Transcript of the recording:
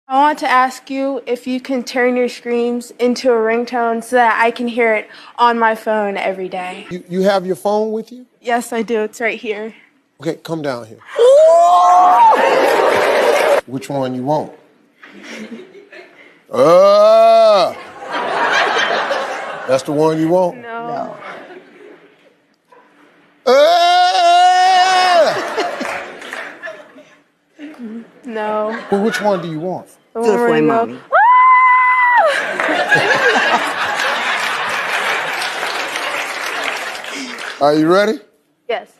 I want to ask you if you can turn your screams into a ringtone so that I can hear it on my phone every day. You have your phone with you? Yes, I do. It's right here. Okay, come down here. Which one you want? That's the one you want? No. No. Well, which one do you want? The Good one for where you, you go, mommy. Are you ready? yes.